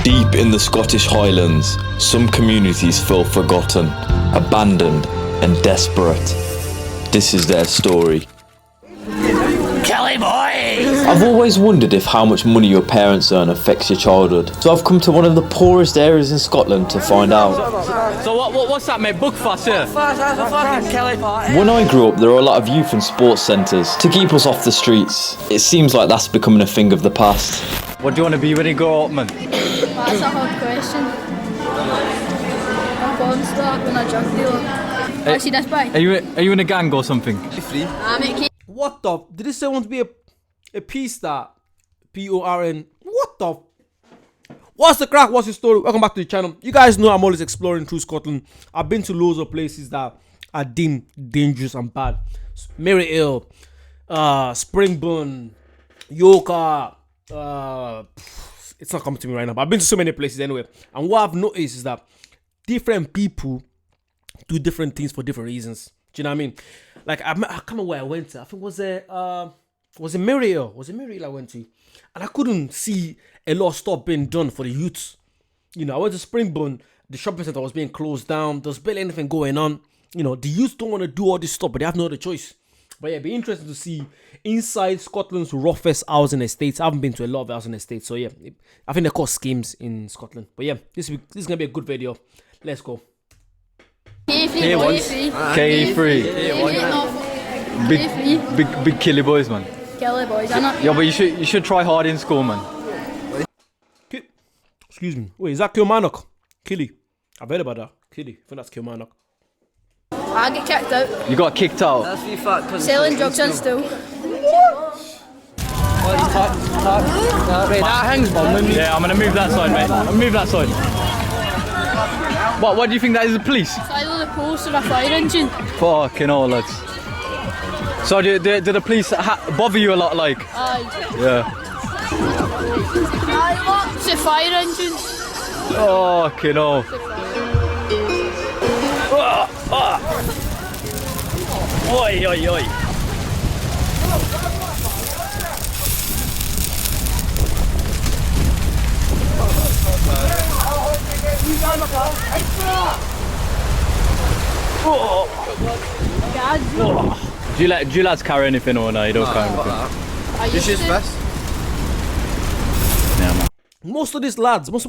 Deep in the Scottish Highlands, some communities feel forgotten, abandoned and desperate. This is their story. Kelly boys! I've always wondered if how much money your parents earn affects your childhood, so I've come to one of the poorest areas in Scotland to find out. So what's that, mate? Buckfast, yeah? Fucking Kelly party. When I grew up, there were a lot of youth and sports centres to keep us off the streets. It seems like that's becoming a thing of the past. What do you want to be when you grow up, man? That's a hard question. I'm born star when I drug dealer. Actually, that's bad. Are you in a gang or something? What the? Did this say want to be a P-star? P-O-R-N. What the? What's the crack? What's the story? Welcome back to the channel. You guys know I'm always exploring through Scotland. I've been to loads of places that are deemed dangerous and bad. Mary Hill, Springburn, Yoka. It's not coming to me right now, but I've been to so many places anyway. And what I've noticed is that different people do different things for different reasons. Do you know what I mean? Like I can't remember where I went to. I think was it Mary Hill? Was it Mary Hill I went to? And I couldn't see a lot of stuff being done for the youths. You know, I went to Springburn. The shopping centre was being closed down. There's barely anything going on. You know, the youths don't want to do all this stuff, but they have no other choice. But yeah, it'd be interesting to see inside Scotland's roughest housing estates. I haven't been to a lot of housing estates, so yeah, I think they're called schemes in Scotland. But yeah, this is gonna be a good video. Let's go. K3. Big Kelly boys, man. Kelly boys, I know. Yeah, but you should try hard in school, man. Excuse me. Wait, is that Kilmarnock? Killy. I've heard about that. Killy. I think that's Kilmarnock. I get kicked out. You got kicked out. That's me fat. Selling drugs and still. Right, that hangs bombing me. Yeah, I'm gonna move that side, mate. Move that side. What do you think that is, the police? It's either the post or a fire engine. Fucking hell, lads. So do the police bother you a lot, like? Aye. Yeah. Aye, what? It's a fire engine. Fucking hell. Oi, oi, oi. Do you lads carry anything or no? You don't carry anything? This is best. Yeah, man. Most of these lads, most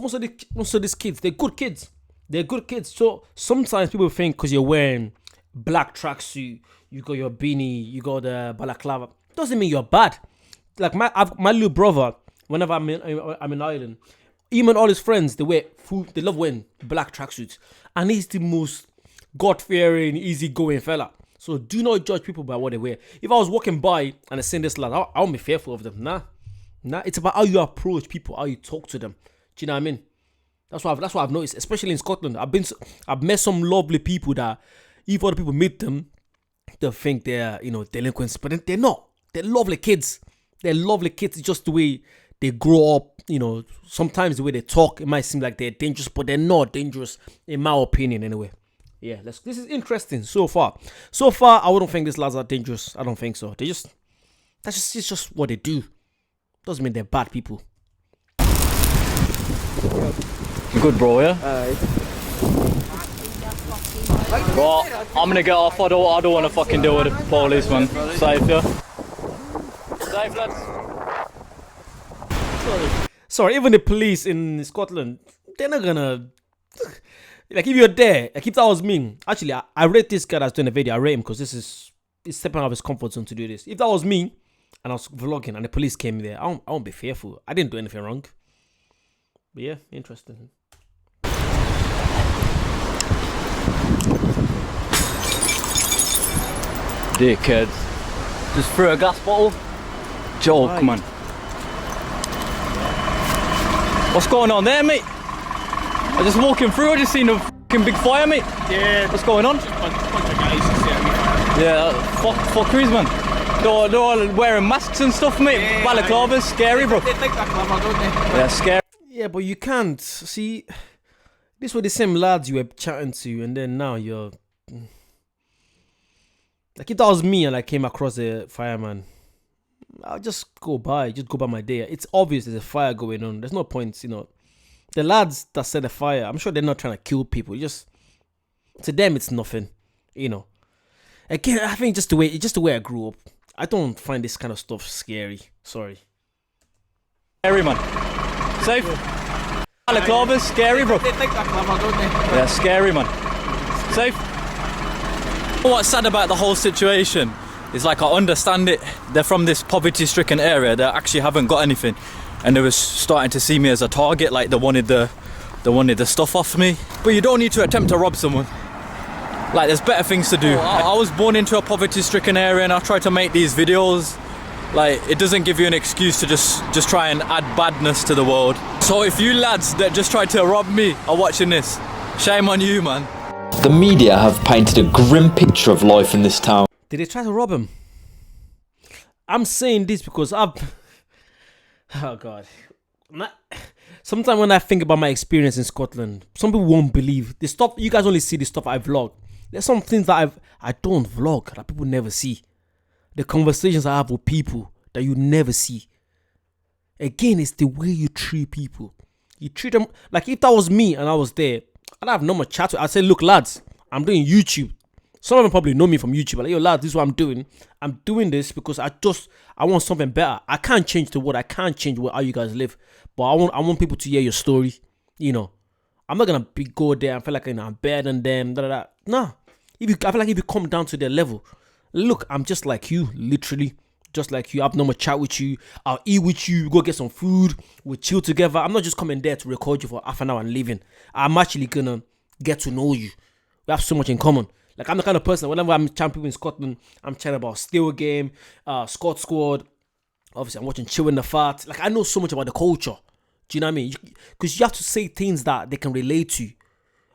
of these kids, they're good kids. They're good kids. So sometimes people think because you're wearing black tracksuit, you got your beanie, you got the balaclava, doesn't mean you're bad. Like my little brother, whenever I'm in Ireland, even all his friends, they love wearing black tracksuits, and he's the most God-fearing, easy-going fella. So do not judge people by what they wear. If I was walking by and I seen this lad, I won't be fearful of them. Nah. It's about how you approach people, how you talk to them. Do you know what I mean? That's what I've noticed, especially in Scotland. I've met some lovely people that, if other people meet them, they'll think they're, delinquents, but they're not. They're lovely kids. They're lovely kids. It's just the way they grow up. Sometimes the way they talk, it might seem like they're dangerous, but they're not dangerous, in my opinion, anyway. Yeah, this is interesting so far. So far, I wouldn't think these lads are dangerous. I don't think so. It's just what they do. Doesn't mean they're bad people. Good, bro, yeah? Bro, I'm gonna get off. I don't want to fucking deal with the police, man. Safe, yeah? Safe, lads. Sorry, even the police in Scotland, they're not gonna... Like, if you're there, like if that was me, actually, I rate this guy that's doing a video. I rate him because he's stepping out of his comfort zone to do this. If that was me, and I was vlogging, and the police came there, I won't be fearful. I didn't do anything wrong. But yeah, interesting. Dickheads. Just threw a gas bottle. Joke, right. Man. What's going on there, mate? I just walking through, I just seen a fucking big fire, mate. Yeah. What's going on? Just a bunch of guys. Yeah, fuckeries, man. They're all wearing masks and stuff, mate. Yeah, balaclavas, scary, bro. They think they're clever, don't they? Yeah, scary. Yeah, but you can't. See, these were the same lads you were chatting to, and then now you're... Like, if that was me and I came across a fireman, I'll just go by my day. It's obvious there's a fire going on. There's no point, The lads that set the fire, I'm sure they're not trying to kill people. To them, it's nothing, you know. Again, I think just the way I grew up, I don't find this kind of stuff scary. Sorry. Scary, man. Safe. Balaclava's scary, bro. They think they're clever, don't they? Yeah, scary, man. Safe. What's sad about the whole situation is, like, I understand it. They're from this poverty-stricken area. They actually haven't got anything, and they were starting to see me as a target. Like, they wanted the stuff off me. But you don't need to attempt to rob someone. Like, there's better things to do. I was born into a poverty-stricken area, and I try to make these videos. Like, it doesn't give you an excuse to just try and add badness to the world. So if you lads that just tried to rob me are watching this, shame on you, man. The media have painted a grim picture of life in this town. Did they try to rob him? I'm saying this because oh God. Sometimes when I think about my experience in Scotland, some people won't believe the stuff. You guys only see the stuff I vlog. There's some things that I don't vlog that people never see. The conversations I have with people that you never see. Again, it's the way you treat people. You treat them like, if that was me and I was there, I'd have no more chat. I'd say, look, lads, I'm doing YouTube. Some of them probably know me from YouTube. Like, yo, lads, this is what I'm doing. I'm doing this because I want something better. I can't change the world. I can't change how you guys live. But I want people to hear your story. You know, I'm not gonna go there and feel like, you know, I'm better than them. Nah. I feel like if you come down to their level, look, I'm just like you, literally. Just like you. I've no more chat with you. I'll eat with you. Go get some food. We'll chill together. I'm not just coming there to record you for half an hour and leaving. I'm actually gonna get to know you. We have so much in common. Like, I'm the kind of person, whenever I'm chatting people in Scotland, I'm chatting about Steel Game, Scott Squad. Obviously, I'm watching Chill in the Fat. Like, I know so much about the culture. Do you know what I mean? Because you have to say things that they can relate to.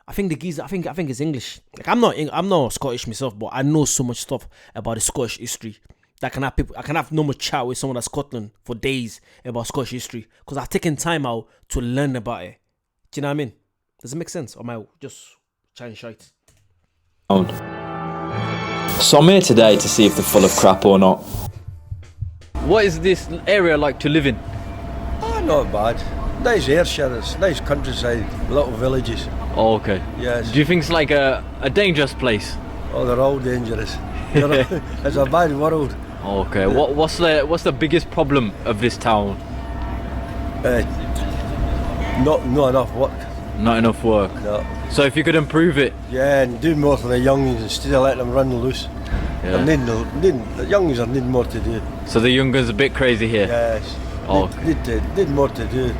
I think the geezer, I think it's English. Like, I'm not Scottish myself, but I know so much stuff about the Scottish history. That I can have normal chat with someone at Scotland for days about Scottish history because I've taken time out to learn about it. Do you know what I mean? Does it make sense? Or am I just chatting shite? So I'm here today to see if they're full of crap or not. What is this area like to live in? Oh, not bad. Nice air shares, nice countryside, little villages. Oh, okay. Yes. Do you think it's like a dangerous place? Oh, they're all dangerous. It's a bad world. Oh, okay. What's the biggest problem of this town? Not enough work. Not enough work. No. So if you could improve it. Yeah, and do more for the youngins instead of letting them run loose. Yeah. The youngins are need more to do. So the youngers a bit crazy here. Yes. Oh, Need more to do.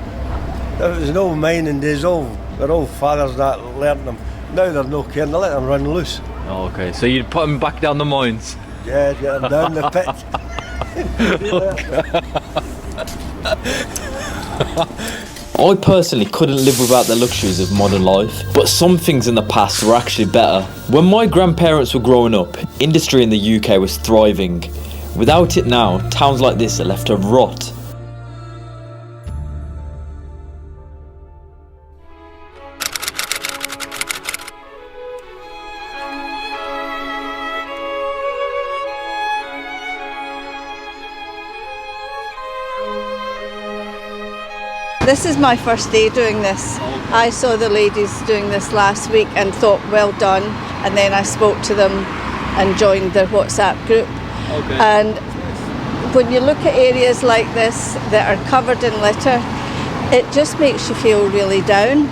There was no mining days. They're all fathers that learnt them. Now they're no caring. They let them run loose. Oh, okay. So you'd put them back down the mines. Yeah, get them down the pit. I personally couldn't live without the luxuries of modern life, but some things in the past were actually better. When my grandparents were growing up, industry in the UK was thriving. Without it now, towns like this are left to rot. This is my first day doing this. I saw the ladies doing this last week and thought, well done, and then I spoke to them and joined their WhatsApp group. Okay. And when you look at areas like this that are covered in litter, it just makes you feel really down.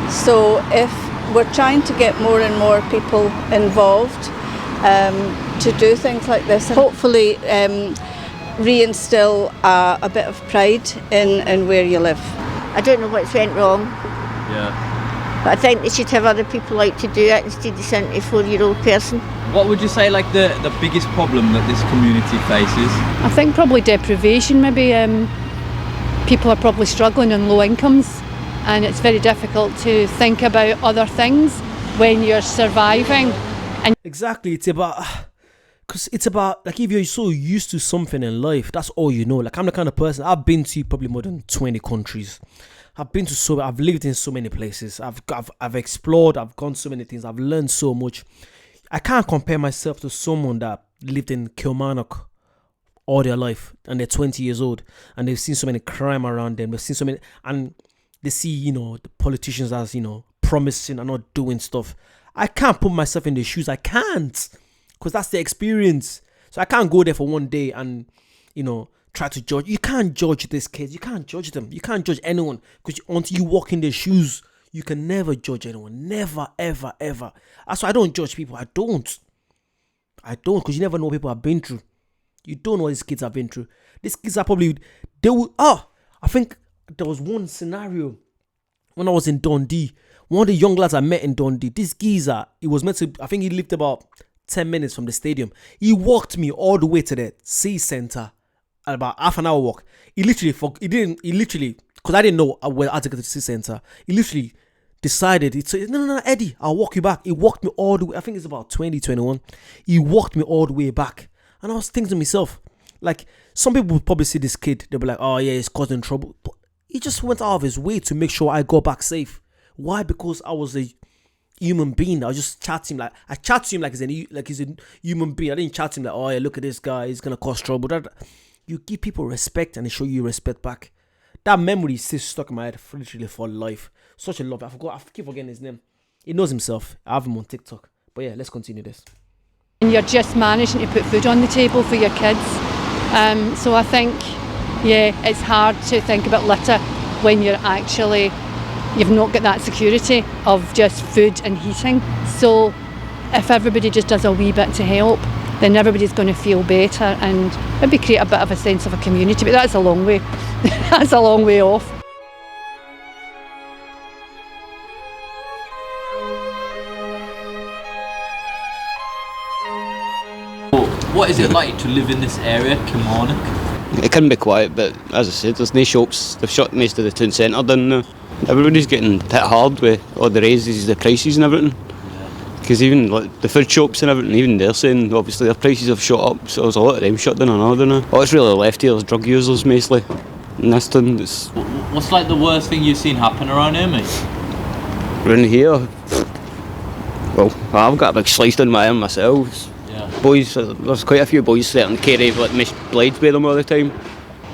So if we're trying to get more and more people involved to do things like this, hopefully reinstill a bit of pride in where you live. I don't know what's went wrong, Yeah. but I think they should have other people like to do it instead of 74-year-old person. What would you say like the biggest problem that this community faces? I think probably deprivation. Maybe people are probably struggling on low incomes, and it's very difficult to think about other things when you're surviving. And Exactly. It's about like, if you're so used to something in life, that's all you know. Like, I'm the kind of person, I've been to probably more than 20 countries. I've lived in so many places. I've explored, I've gone so many things, I've learned so much. I can't compare myself to someone that lived in Kilmarnock all their life and they're 20 years old and they've seen so many crime around them. They've seen so many, and they see, you know, the politicians as, you know, promising and not doing stuff. I can't put myself in their shoes. I can't, because that's the experience. So I can't go there for one day and, you know, try to judge. You can't judge these kids. You can't judge them. You can't judge anyone, because until you walk in their shoes, you can never judge anyone. Never, ever, ever. That's why I don't judge people. I don't, because you never know what people have been through. You don't know what these kids have been through. These kids are probably, I think there was one scenario when I was in Dundee. One of the young lads I met in Dundee, this geezer, he was meant to, I think he lived about 10 minutes from the stadium. He walked me all the way to the city centre at about half an hour walk. Because I didn't know where I had to get to the city centre. He literally decided, he said, no, Eddie, I'll walk you back. He walked me all the way, I think it's about 2021. He walked me all the way back. And I was thinking to myself, like, some people would probably see this kid, they'll be like, oh yeah, he's causing trouble. But he just went out of his way to make sure I go back safe. Why? Because I was a human being. I was just chatting, like, I chat to him like he's a human being. I didn't chat to him like, oh yeah, look at this guy, he's gonna cause trouble. You give people respect and they show you respect back. That memory is still stuck in my head literally for life. Such a love. I keep forgetting his name. He knows himself. I have him on TikTok. But yeah, let's continue this. And you're just managing to put food on the table for your kids. So I think, yeah, it's hard to think about litter when you've not got that security of just food and heating. So if everybody just does a wee bit to help, then everybody's going to feel better and maybe create a bit of a sense of a community. But that's a long way. That's a long way off. What is it like to live in this area, Kilmarnock? It can be quiet, but as I said, there's no shops. They've shut most of the town centre down now. Everybody's getting hit hard with all the raises, the prices and everything. Because even like the food shops and everything, even they're saying obviously their prices have shot up, so there's a lot of them shut down and all now. What's really left here is drug users mostly. In this town, what's like the worst thing you've seen happen around here, mate? Around here, well, I've got a big slice down my arm myself. Boys, there's quite a few boys starting to carry like mesh blades with them all the time.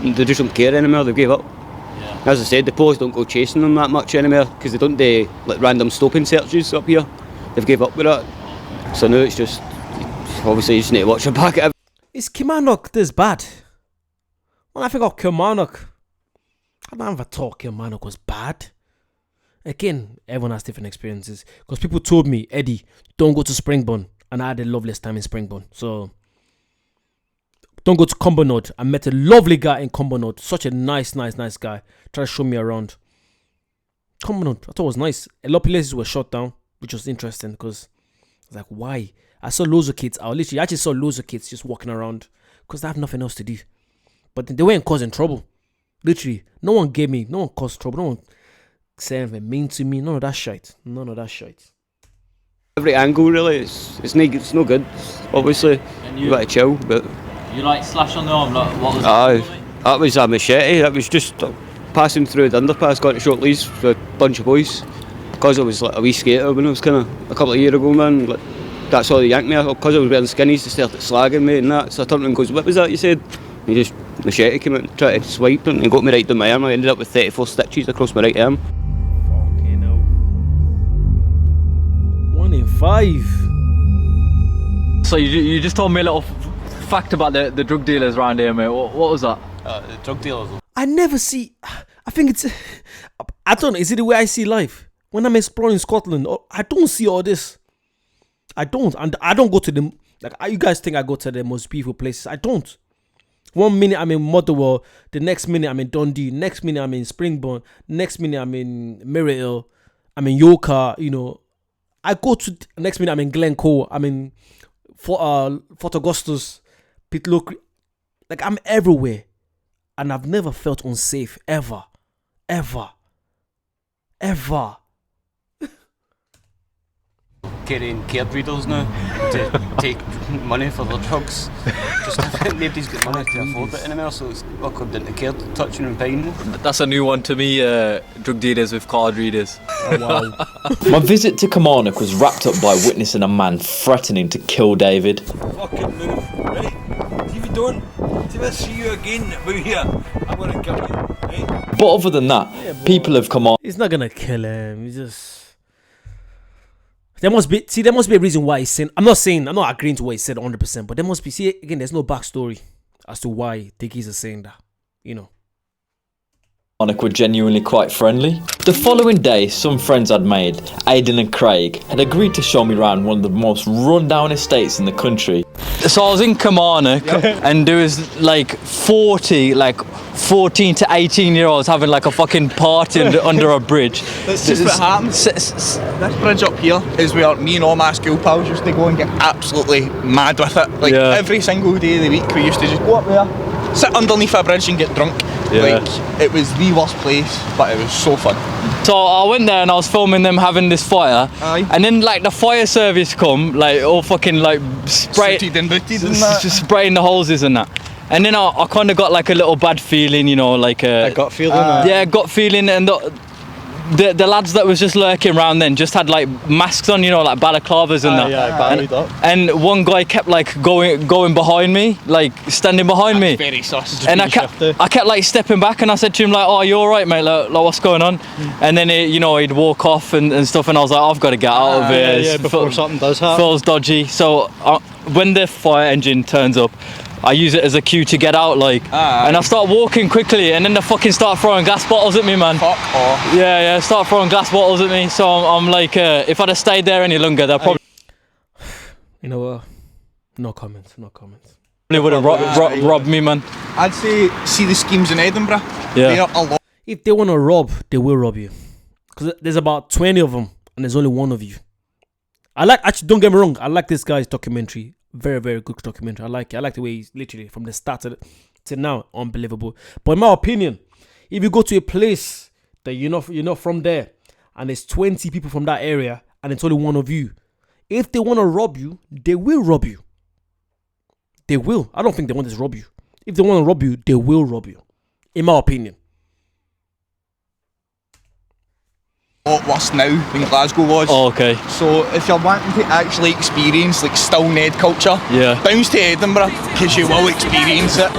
They just don't care anymore, they've gave up. Yeah. As I said, the police don't go chasing them that much anymore because they don't do like random stopping searches up here. They've gave up with that. So now it's just, obviously you just need to watch your back at everything. Is Kilmarnock this bad? When I think of Kilmarnock, I don't ever thought Kilmarnock was bad. Again, everyone has different experiences. Because people told me, Eddie, don't go to Springburn. And I had the loveliest time in Springburn. So, don't go to Cumbernauld. I met a lovely guy in Cumbernauld. Such a nice guy. Tried to show me around. Cumbernauld, I thought it was nice. A lot of places were shut down, which was interesting because I was like, why? I saw loads of kids. I actually saw loads of kids just walking around because they have nothing else to do. But they weren't causing trouble. Literally, no one caused trouble. No one said anything mean to me. None of that shit. Every angle really, it's no good. Obviously, you gotta chill. But you like slash on the arm. Like, what was that was a machete. That was just passing through the underpass, going to short leads with a bunch of boys. Because I was like a wee skater when I was kind of a couple of years ago, man. Like, that's all they yanked me. Because I was wearing skinnies, they started slagging me and that. So I turned and goes, "What was that you said?" And he just machete came out and tried to swipe and he got me right down my arm. I ended up with 34 stitches across my right arm. Fucking hell. 1 in 5. So you just told me a little fact about the drug dealers around here, mate. What was that? The drug dealers. I never see. I think it's. I don't know. Is it the way I see life? When I'm exploring Scotland, I don't see all this. I don't. And I don't go to them. Like, you guys think I go to the most beautiful places. I don't. 1 minute I'm in Motherwell. The next minute I'm in Dundee. Next minute I'm in Springburn. Next minute I'm in Mirrorhill. I'm in Yoka. You know. I go to. Next minute I'm in Glencoe. I'm in Fort Augustus. Pitlock. Like, I'm everywhere. And I've never felt unsafe. Ever. Carrying card readers now to take money for their drugs. Just nobody's got money to afford it anymore, so it's awkward into card touching and paying. That's a new one to me, drug dealers with card readers. Oh, wow. My visit to Kilmarnock was wrapped up by witnessing a man threatening to kill David. Fucking move, right? If you don't, if I see you again about here, I'm gonna kill you, right? But other than that, people have come on. He's not gonna kill him. He's just. There must be a reason why he's saying. I'm not agreeing to what he said 100%, but there must be. See, again, there's no backstory as to why Dickies is saying that. You know. Were genuinely quite friendly. The following day, some friends I'd made, Aidan and Craig, had agreed to show me around one of the most run-down estates in the country. So I was in Kilmarnock and there was like 14 to 18 year olds having like a fucking party under a bridge. That's just what happens. This bridge up here is where me and all my school pals used to go and get absolutely mad with it. Like every single day of the week we used to just go up there, sit underneath a bridge and get drunk. Like, it was the worst place, but it was so fun. So I went there and I was filming them having this fire. Aye. And then like the fire service come, like all fucking like Suited and booted and that. spraying the hoses and that. And then I kind of got like a little bad feeling, you know, like a gut feeling. Yeah, gut feeling, and the lads that was just lurking around then just had like masks on, you know, like balaclavas and that. And one guy kept like going behind me, like standing behind me. Very sus. And I kept like stepping back, and I said to him like, "Oh, you all right, mate? Like what's going on?" And then he'd walk off and stuff, and I was like, "I've got to get out of here." Yeah, before something does happen. Feels dodgy. So when the fire engine turns up, I use it as a cue to get out, like, and I start walking quickly, and then they fucking start throwing glass bottles at me, man. Fuck off. Yeah, start throwing glass bottles at me. So I'm like, if I'd have stayed there any longer, they'll probably. You know what? No comments. They would have robbed me, man. I'd say, see the schemes in Edinburgh. Yeah. They're a lot. If they want to rob, they will rob you. Because there's about 20 of them, and there's only one of you. Actually, don't get me wrong, I like this guy's documentary. Very, very good documentary. I like it. I like the way he's literally from the start to now, unbelievable. But in my opinion, if you go to a place that you're not from there, and there's 20 people from that area, and it's only one of you, if they want to rob you, they will rob you. They will. I don't think they want to rob you. If they want to rob you, they will rob you. In my opinion. A lot worse now than Glasgow was. Oh, okay. So if you're wanting to actually experience like still Ned culture, bounce to Edinburgh because you will experience it.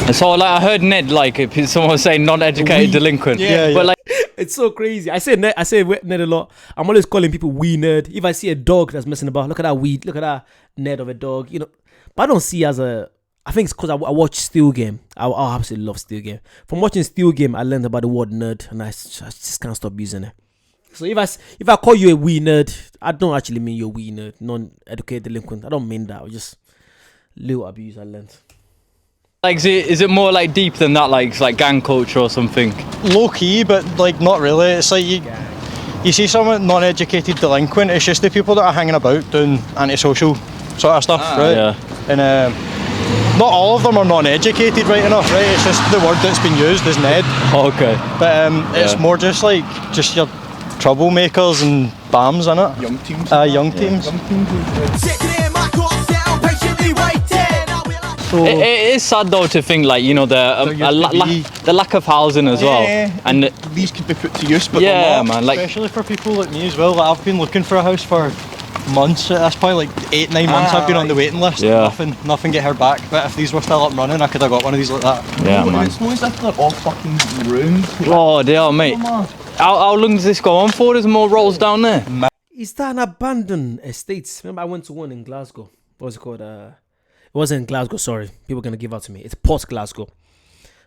And so like I heard Ned, like someone was saying non-educated delinquent. But like it's so crazy. I say Ned a lot. I'm always calling people wee nerd. If I see a dog that's messing about, look at that Ned of a dog, you know. But I don't see as a. I think it's because I watch Steel Game. I absolutely love Steel Game. From watching Steel Game, I learned about the word nerd, and I just can't stop using it. So if I call you a wee nerd, I don't actually mean you're a wee nerd, non-educated delinquent. I don't mean that. I just little abuse I learned. Like, is it more like deep than that? Like it's like gang culture or something? Low key, but like not really. It's like you see someone non-educated delinquent. It's just the people that are hanging about doing antisocial sort of stuff, right? Yeah. And not all of them are non-educated, right enough, right? It's just the word that's been used is Ned. Okay. But it's more just your troublemakers and BAMs, innit? Young teams. Young teams. So it is sad though to think like, you know, the lack of housing as well. And these could be put to use, but man, like especially for people like me as well. Like, I've been looking for a house for months at this point, like 8-9 months I've been on the waiting list. Nothing get her back. But if these were still up and running, I could have got one of these like that. Yeah, man. It's not as if they're all fucking ruined. Oh, they are, mate. How long does this go on for? There's more rolls down there. Is that an abandoned estate? Remember I went to one in Glasgow. What was it called? It wasn't in Glasgow, sorry. People are going to give out to me. It's Port Glasgow.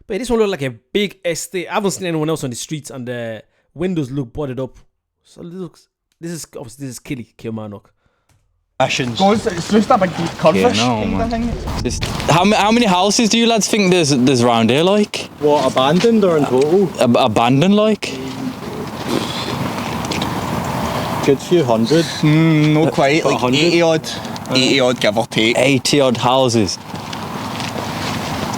But this one looked like a big estate. I haven't seen anyone else on the streets, and the windows look boarded up. So this is Kilmarnock. It's just a big curvish kind of thing. Just, how many houses do you lads think there's around here, like? What, abandoned or in total? Abandoned, like? Good few hundred. No quite, like 80 odd give or take. 80 odd houses.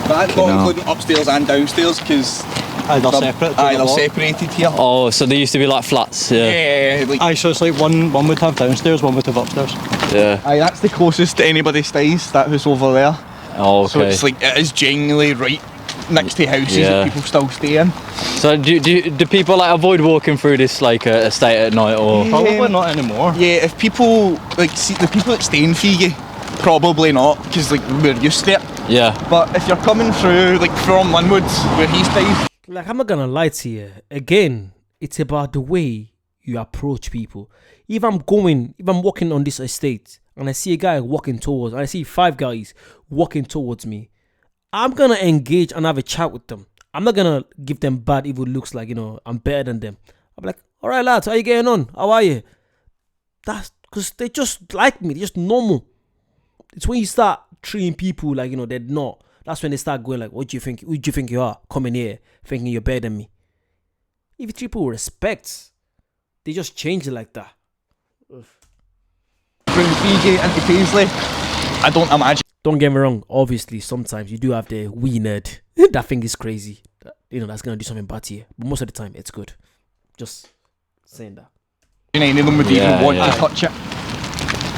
That's not including upstairs and downstairs because they're separated here. Oh, so they used to be like flats, yeah. So it's like one would have downstairs, one would have upstairs. Yeah. That's the closest to anybody stays, that house over there. Oh, okay. So it's like, it is genuinely right next to houses that people still stay in. So do people like avoid walking through this like estate at night or? Probably not anymore. Yeah, if people like see the people that stay in Fiji, probably not, because like we're used to it. Yeah. But if you're coming through, like from Linwood, where he stays, Like, I'm not gonna lie to you. Again, it's about the way you approach people. If I'm walking on this estate and I see a guy walking towards, and I see 5 guys walking towards me, I'm gonna engage and have a chat with them. I'm not gonna give them bad evil looks like, I'm better than them. I'm like, all right, lads, how you getting on? How are you? That's because they just like me. They're just normal. It's when you start treating people like, they're not. That's when they start going like, what do you think? Who do you think you are? Coming here, thinking you're better than me. If you treat people with respect, they just change it like that. from Fiji into Paisley, I don't imagine. Don't get me wrong. Obviously, sometimes you do have the wee nerd. That thing is crazy. That's going to do something bad to you. But most of the time, it's good. Just saying that. Any of them would even want to touch it.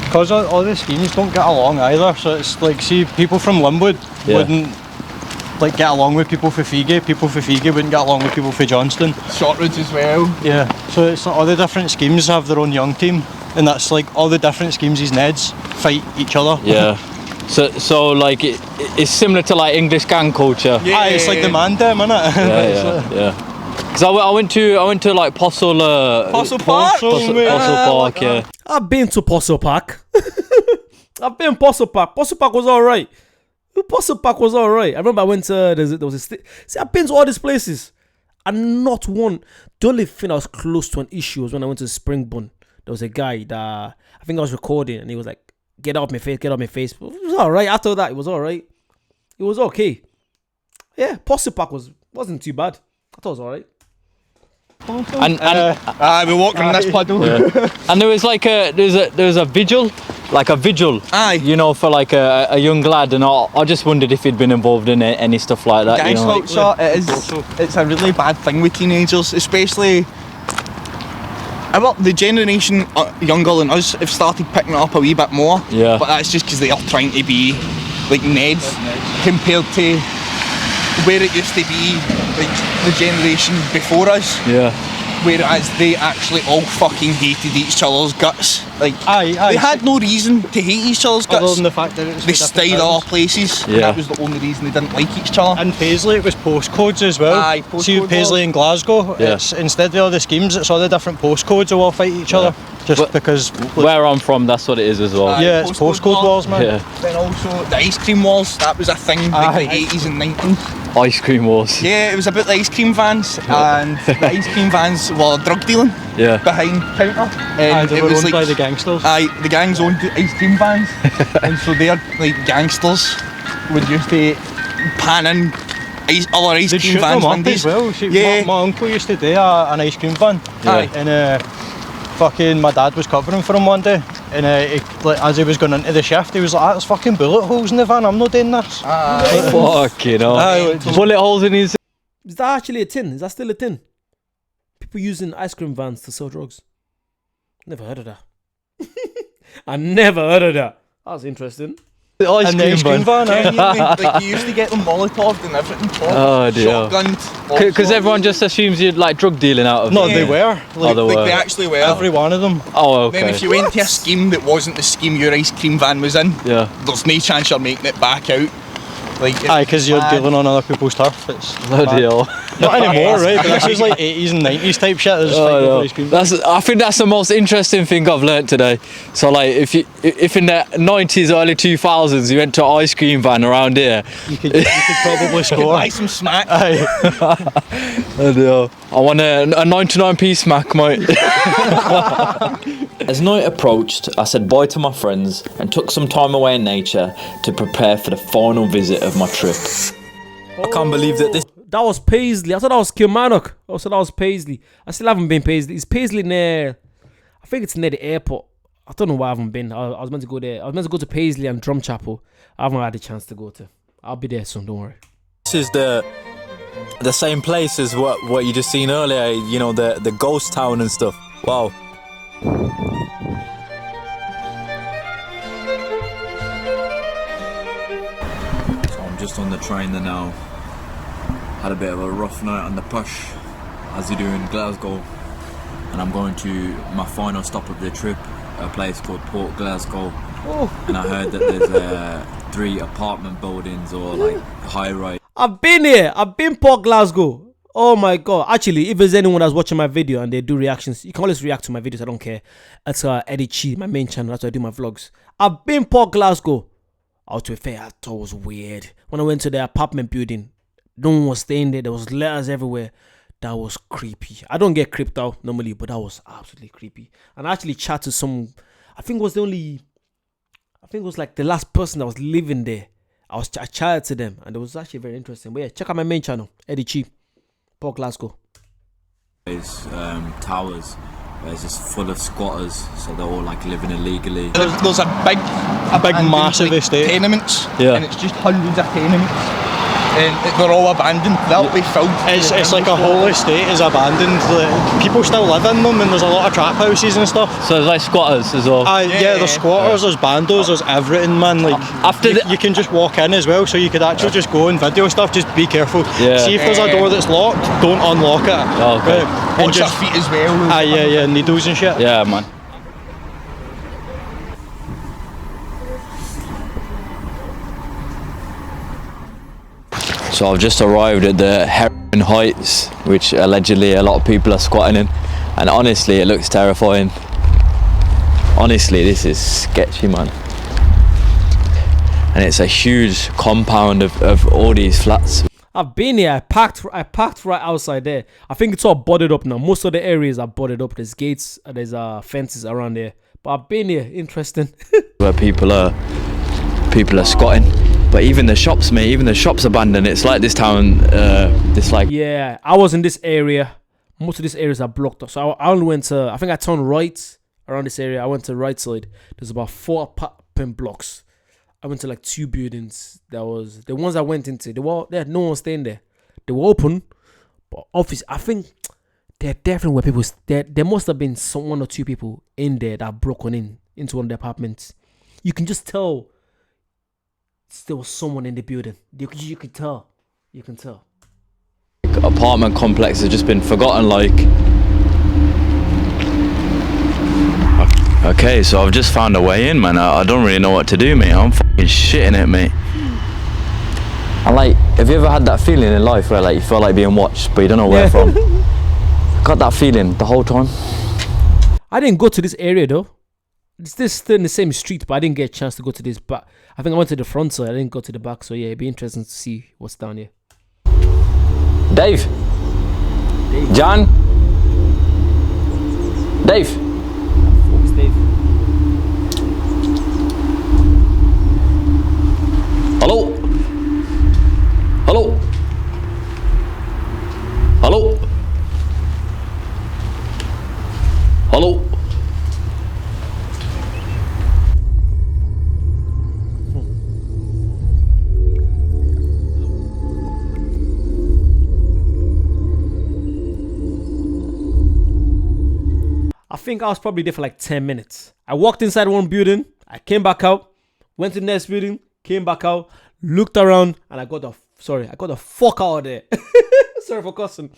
Because all the schemes don't get along either, so it's like, see, people from Linwood wouldn't like get along with people for Fiji wouldn't get along with people for Johnston. Shortridge as well. Yeah, so it's like all the different schemes have their own young team, and that's like all the different schemes, these Neds fight each other. Yeah. So like it's similar to like English gang culture. Yeah, it's like the man dem, innit? Yeah. Cause I went to like Postle Park. Postle Park. Yeah. I've been to Postle Park. I've been Postle Park. Postle Park was alright. Postle Park was alright. I remember I went to there was a see, I've been to all these places, and not one. The only thing I was close to an issue was when I went to Springbun. There was a guy that I think I was recording, and he was like, "Get off my face, get off my face." It was alright. After that, it was alright. It was okay. Yeah, Postle Park wasn't too bad. I thought it was alright. And we walked around this puddle. Yeah. And there was like there's a vigil. Aye. For like a young lad, and I just wondered if he'd been involved in any stuff like that. Gang culture, it's a really bad thing with teenagers, especially. The generation younger than us have started picking it up a wee bit more. Yeah. But that's just because they are trying to be like Neds compared to where it used to be, like the generation before us. Yeah. Whereas they actually all fucking hated each other's guts. Like, aye. They had no reason to hate each other's guts. Other than the fact that it was they stayed other places. Yeah. That was the only reason they didn't like each other. In Paisley, it was postcodes as well. Aye, See, Paisley and Glasgow, it's instead of all the schemes, it's all the different postcodes who all fight each other. Just because. Where I'm from, that's what it is as well. Yeah, it's postcode wars, man. Yeah. Then also the ice cream wars. That was a thing like the 80s and 90s. Ice cream wars. Yeah, it was about the ice cream vans, and the ice cream vans were drug dealing. Yeah. Behind counter. And they it were was owned by the gangsters. Aye, the gangs owned the ice cream vans, and so their like gangsters would used to pan in other ice They'd cream shoot vans them one up day. as well. See, Yeah. my uncle used to do an ice cream van. Aye. And fucking my dad was covering for him one day, and as he was going into the shift, he was like, "There's fucking bullet holes in the van. I'm not doing this." Fucking hell. Bullet holes in his. Is that actually a tin? Is that still a tin? People using ice cream vans to sell drugs. Never heard of that. I never heard of that. That was interesting. The ice cream van. Like you used to get them Molotoved and everything. Oh dear. Shotgunned. Because everyone just assumes you'd like drug dealing out of No, it. they were. They actually were. Every one of them. Oh, okay. Then if you went to a scheme that wasn't the scheme your ice cream van was in, there's no chance you're making it back out. Like, aye, because you're dealing on other people's turf. It's bloody hell. Not anymore, right? But this was like 80s and 90s type shit. I think that's the most interesting thing I've learnt today. So like, if in the 90s, early 2000s, you went to an ice cream van around here, you could probably score. Buy some smack. Aye. I want a 99p smack, mate. As night approached, I said bye to my friends and took some time away in nature to prepare for the final visit of my trip. I can't believe that this. That was Paisley. I thought that was Kilmarnock. I thought that was Paisley. I still haven't been Paisley. It's Paisley near. I think it's near the airport. I don't know why I haven't been. I was meant to go there. I was meant to go to Paisley and Drumchapel. I haven't had a chance to go to. I'll be there soon. Don't worry. This is the same place as what you just seen earlier. You know, the ghost town and stuff. Wow. So I'm just on the train there now. Had a bit of a rough night on the push, as you do in Glasgow, and I'm going to my final stop of the trip, a place called Port Glasgow. And I heard that 3 apartment buildings or like high rise. I've been here. I've been Port Glasgow. Oh my god. Actually, if there's anyone that's watching my video and they do reactions, you can always react to my videos. I don't care. That's Eddie Chi, my main channel. That's where I do my vlogs. I've been Port Glasgow. I was to be fair, I thought it was weird. When I went to the apartment building, no one was staying there. There was letters everywhere. That was creepy. I don't get creeped out normally, but that was absolutely creepy. And I actually chatted to some, I think it was like the last person that was living there. I chatted to them, and it was actually very interesting. But yeah, check out my main channel, Eddie Chi, Port Glasgow. Towers, where it's just full of squatters, so they're all like living illegally. There's a big massive estate. Tenements, Yeah. and it's just hundreds of tenements. And they're all abandoned. They'll be filled. It's like a whole estate is abandoned. People still live in them, and there's a lot of trap houses and stuff. So there's like squatters as well. Yeah, there's squatters, there's bandos, there's everything, man. Like you can just walk in as well, so you could actually just go and video stuff. Just be careful. Yeah. See if there's a door that's locked, don't unlock it. Oh, okay. Watch your feet as well. Yeah, needles and shit. Yeah, man. So I've just arrived at the Heron Heights, which allegedly a lot of people are squatting in, and honestly it looks terrifying. Honestly, this is sketchy, man. And it's a huge compound of all these flats. I've been here. I parked right outside there. I think it's all boarded up now. Most of the areas are boarded up. There's gates, there's fences around there. But I've been here. Interesting. Where people are squatting. But even the shops, mate, even the shops abandoned. It's like this town, Yeah, I was in this area. Most of these areas are blocked up. So I only went to, I think I turned right around this area. I went to the right side. There's about 4 apartment blocks. I went to like 2 buildings. That was the ones I went into. They had no one staying there. They were open, but obviously I think there definitely were people. There must have been 1 or 2 people in there that broken into one of the apartments. You can just tell there was someone in the building. You could tell. You can tell. apartment complex has just been forgotten, like. Okay, so I've just found a way in, man. I don't really know what to do, mate. I'm fucking shitting it, mate. And like, have you ever had that feeling in life where like you feel like being watched, but you don't know where from? Got that feeling the whole time. I didn't go to this area though. It's this still in the same street, but I didn't get a chance to go to this. But I think I went to the front side. I didn't go to the back. So yeah, it'd be interesting to see what's down here. Dave. John. Dave. Focus, Dave. Hello. Hello. Hello. Hello. I think I was probably there for like 10 minutes. I walked inside one building, I came back out, went to the next building, came back out, looked around, and I got the fuck out of there. Sorry for cussing.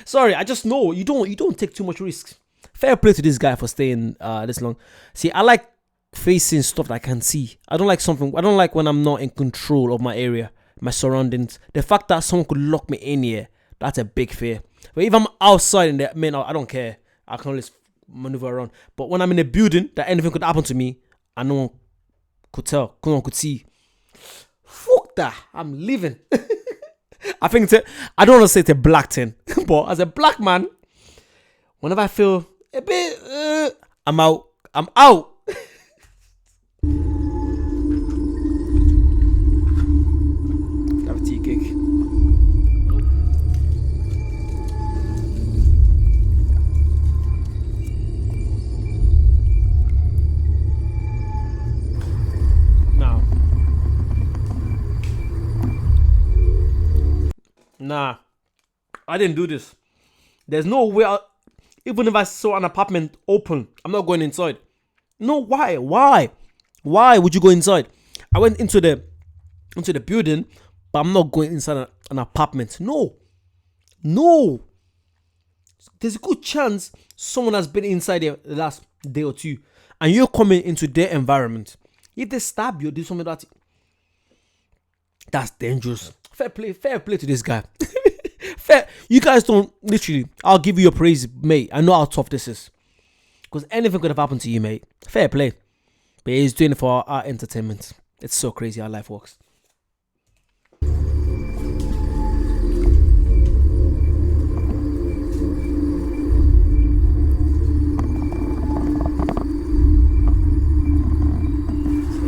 Sorry, I just know you don't take too much risks. Fair play to this guy for staying this long. See, I like facing stuff that I can see. I don't like when I'm not in control of my area, my surroundings. The fact that someone could lock me in here, that's a big fear. But if I'm outside in there, man, I don't care. I can always maneuver around. But when I'm in a building that anything could happen to me and no one could tell, no one could see, fuck that, I'm leaving. I think I don't want to say it's a black thing, but as a black man, whenever I feel a bit, I'm out. Have a tea gig. Nah, I didn't do this. There's no way. Even if I saw an apartment open, I'm not going inside. No, why? Why would you go inside? I went into the building, but I'm not going inside an apartment. No. There's a good chance someone has been inside there the last day or two, and you're coming into their environment. If they stab you, do something that That's dangerous. Fair play to this guy. Fair. You guys don't literally. I'll give you your praise, mate. I know how tough this is, because anything could have happened to you, mate. Fair play. But he's doing it for our entertainment. It's so crazy how life works.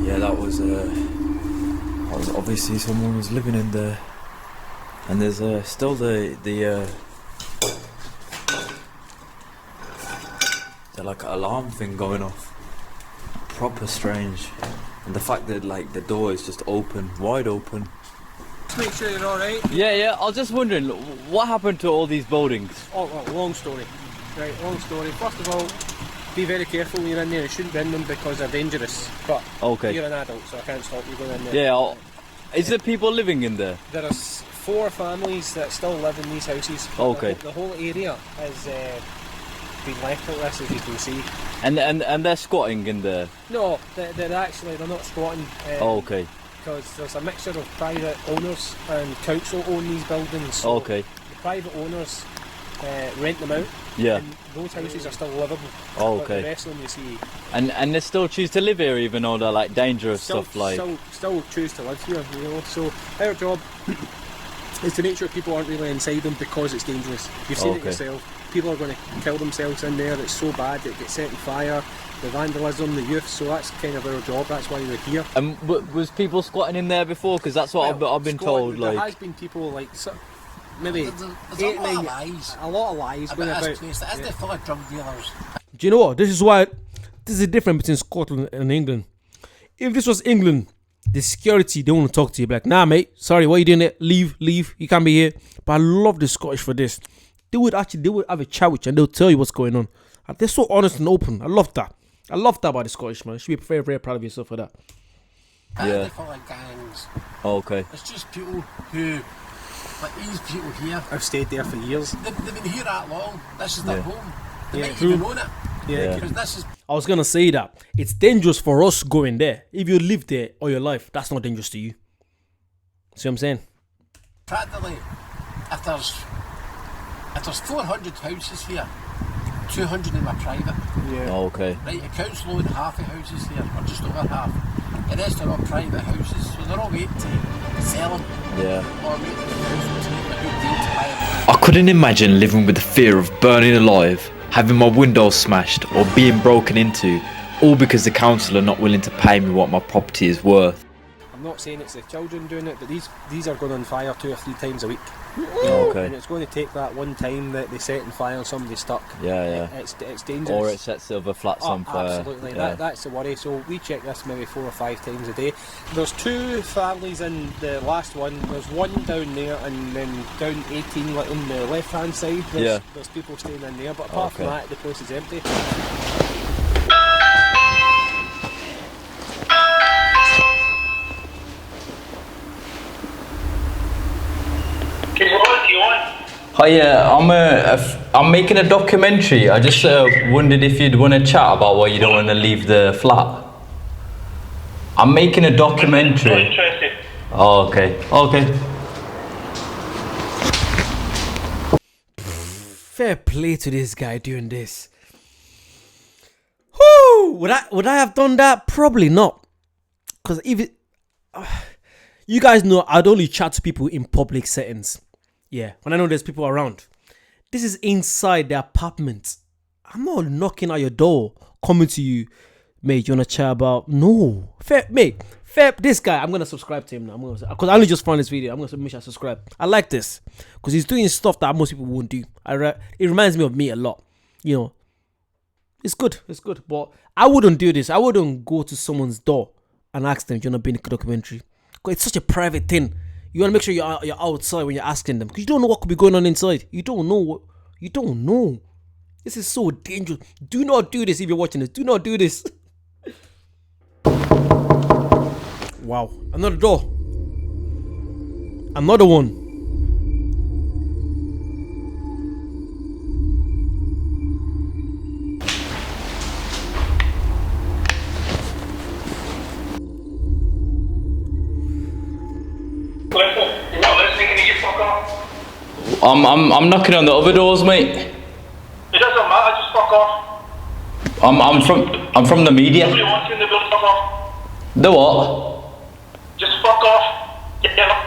Yeah, that was obviously someone was living in there, and there's still the like alarm thing going off. Proper strange, and the fact that like the door is just open, wide open. Just make sure you're all right. Yeah. I was just wondering, what happened to all these buildings? Oh, long story. Right, long story. First of all, be very careful when you're in there. You shouldn't be in them because they're dangerous. But Okay. you're an adult, so I can't stop you going in there. Yeah. Is there people living in there? There are 4 families that still live in these houses. Okay. The whole area has been left like this, as you can see. And they're squatting in there. No, they're not squatting. Okay. Because there's a mixture of private owners and council own these buildings. So Okay. the private owners rent them out. Yeah. And those houses are still livable. Oh, But okay. the rest of them you see. And they still choose to live here even though they're like dangerous stuff like. Still choose to live here, you know. So our job is to make sure people aren't really inside them because it's dangerous. You've seen it Okay. yourself. People are going to kill themselves in there. It's so bad it gets set on fire. The vandalism, the youth. So that's kind of our job. That's why we're here. And was people squatting in there before? Because that's what I've been told. There Like. has been people like maybe There's eight, a lot nine, of lies a lot of lies going about about. this place. That is full of drug dealers. Do you know what? This is the difference between Scotland and England. If this was England, the security, they want to talk to you. Be like, nah, mate, sorry, what are you doing there? Leave. You can't be here. But I love the Scottish for this. They would have a chat with you and they'll tell you what's going on. And they're so honest and open. I love that. I love that about the Scottish, man. You should be very, very proud of yourself for that. They're full of gangs. Okay. It's just people who, like these people here, I've stayed there for years. they've been here that long. This is their Yeah. home. They Yeah. might even own it. Yeah. Because this is I was going to say that. It's dangerous for us going there. If you live there all your life, that's not dangerous to you. See what I'm saying? practically, if there's 400 houses here, 200 of them are private. Yeah. Okay. Right, the council own half the houses here, or just over half. The rest are all private houses, so they're all waiting to sell them. Yeah. Or waiting for the council to make a good deal to buy them. I couldn't imagine living with the fear of burning alive, having my windows smashed or being broken into, all because the council are not willing to pay me what my property is worth. I'm not saying it's the children doing it, but these are going on fire 2 or 3 times a week. Okay. And it's going to take that one time that they set on fire and somebody's stuck. Yeah. It's dangerous. Or it sets silver flats on fire. Absolutely, Yeah. that's the worry. So we check this maybe 4 or 5 times a day. There's 2 families in the last one. There's one down there, and then down 18 like on the left hand side. There's people staying in there, but apart from Okay. that, the place is empty. Hiya, I'm making a documentary. I just wondered if you'd want to chat about why you don't want to leave the flat. I'm making a documentary. Oh, okay. Fair play to this guy doing this. Whoo! Would I have done that? Probably not. Because if you guys know, I'd only chat to people in public settings. Yeah, when I know there's people around. This is inside the apartment. I'm not knocking at your door, coming to you, mate. You wanna chat about? No, fair, mate. Fair. This guy, I'm gonna subscribe to him now. Because I only just found this video. I'm gonna make sure I subscribe. I like this because he's doing stuff that most people won't do. It reminds me of me a lot. You know, it's good. But I wouldn't do this. I wouldn't go to someone's door and ask them, "Do you wanna be in a documentary?" Because it's such a private thing. You want to make sure you're outside when you're asking them, because you don't know what could be going on inside. You don't know. This is so dangerous. Do not do this if you're watching this. Do not do this. Wow. Another door. Another one. I'm knocking on the other doors, mate. It doesn't matter, just fuck off. I'm from the media. Nobody wants you in the building, fuck off. The what? Just fuck off. Get out.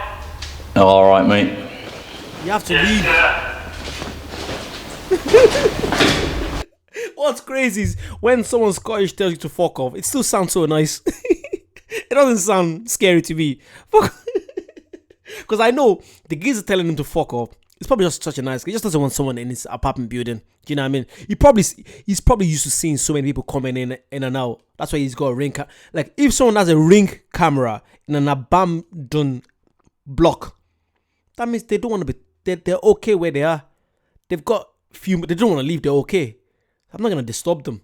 Oh, all right, mate. You have to leave. What's crazy is when someone Scottish tells you to fuck off, it still sounds so nice. It doesn't sound scary to me. Because I know the geezer telling him to fuck off. It's probably just such a nice guy. He just doesn't want someone in his apartment building. Do you know what I mean? He's probably used to seeing so many people coming in and out. That's why he's got a ring. Like if someone has a ring camera in an abandoned block, that means they don't want to be. They're okay where they are. They've got few. They don't want to leave. They're okay. I'm not gonna disturb them.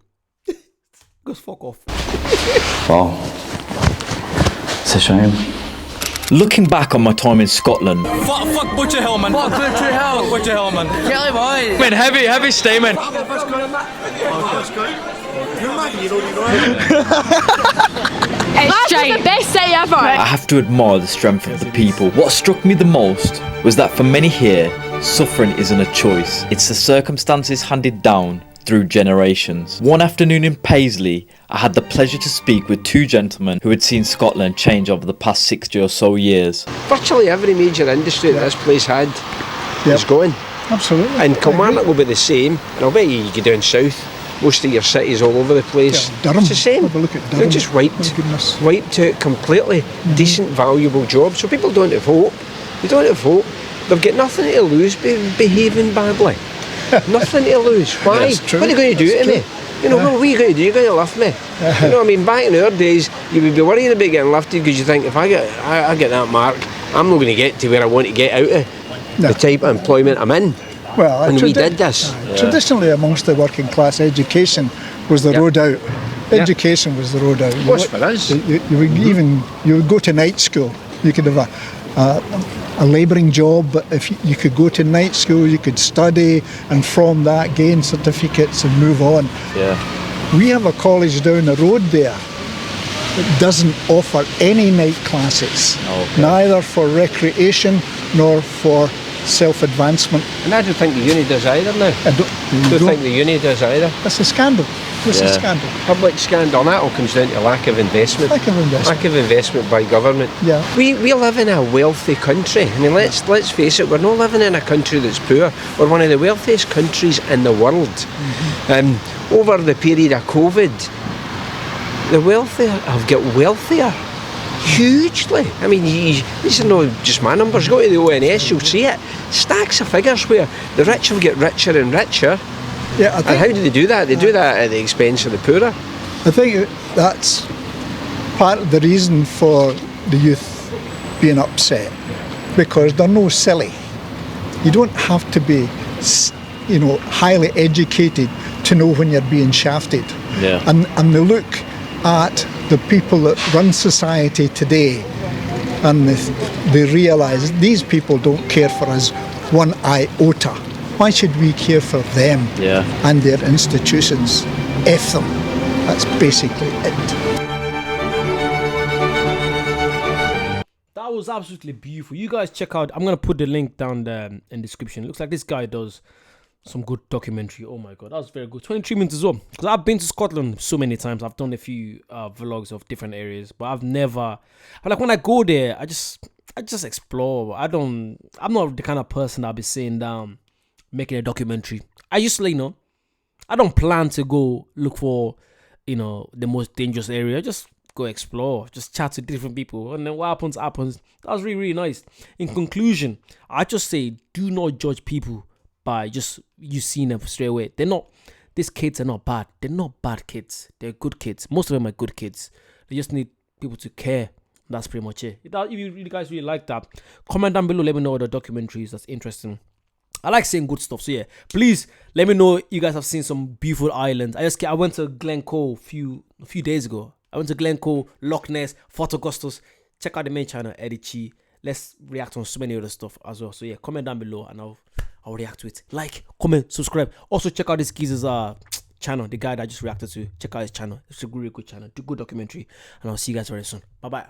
Just fuck off. Wow. It's a shame. Looking back on my time in Scotland, Fuck Butcher Hill, man. Fuck Butcher Hill. Fuck Butcher Hill, man. Kelly boy. Man, heavy statement. It's giant. Best city ever. I have to admire the strength of the people. What struck me the most was that for many here, suffering isn't a choice. It's the circumstances handed down through generations. One afternoon in Paisley, I had the pleasure to speak with two gentlemen who had seen Scotland change over the past 60 or so years. Virtually every major industry that this place had is going. Absolutely. And Kilmarnock will be the same. And I'll bet you go down south, most of your cities all over the place. Yeah, Durham. It's the same. Have a look at Durham. They're just wiped out completely. Decent, valuable jobs. So people don't have hope. They don't have hope. They've got nothing to lose behaving badly. Nothing to lose. Why? What are they going to do to me? You know, what are you going to do? You're going to lift me. You know what I mean? Back in our days, you would be worrying about getting lifted because you think, if I get that mark, I'm not going to get to where I want to get out of the type of employment I'm in. Well, and we did this. Traditionally, amongst the working class, education was the road out. Education was the road out. It was for us. You would go to night school. You could have a labouring job, but if you could go to night school, you could study, and from that gain certificates and move on. Yeah. We have a college down the road there that doesn't offer any night classes, neither for recreation nor for self-advancement. And I don't think the uni does either now. I don't think the uni does either. That's a scandal. It's a scandal. Public scandal, and that all comes down to lack of investment. Lack of investment by government. Yeah. We live in a wealthy country. I mean, let's face it, we're not living in a country that's poor. We're one of the wealthiest countries in the world. Over the period of COVID, the wealthy have got wealthier. Hugely. I mean, these are not just my numbers. Go to the ONS, you'll see it. Stacks of figures where the rich will get richer and richer. Yeah, I think, and how do they do that? They do that at the expense of the poorer. I think that's part of the reason for the youth being upset, because they're no silly. You don't have to be, highly educated to know when you're being shafted. Yeah. And they look at the people that run society today, and they realise these people don't care for us one iota. Why should we care for them and their institutions? F them. That's basically it. That was absolutely beautiful. You guys check out. I'm gonna put the link down there in the description. Looks like this guy does some good documentary. Oh my god, that was very good. 23 minutes as well. Because I've been to Scotland so many times. I've done a few vlogs of different areas, but I've never. Like when I go there, I just explore. I'm not the kind of person I'll be sitting down making a documentary. I usually, I don't plan to go look for, the most dangerous area. Just go explore, just chat to different people, and then what happens. That was really, really nice. In conclusion, I just say, do not judge people by just you seeing them straight away. These kids are not bad. They're not bad kids. They're good kids. Most of them are good kids. They just need people to care. That's pretty much it. If you guys really like that, comment down below. Let me know other documentaries that's interesting. I like saying good stuff, so yeah, please let me know you guys have seen some beautiful islands. I went to Glencoe a few days ago. I went to Glencoe, Loch Ness, Fort Augustus. Check out the main channel, Eddie Chi. Let's react on so many other stuff as well. So yeah, comment down below and I'll react to it. Like, comment, subscribe. Also check out this geezer's channel, the guy that I just reacted to. Check out his channel. It's a really good channel, good documentary, and I'll see you guys very soon. Bye bye.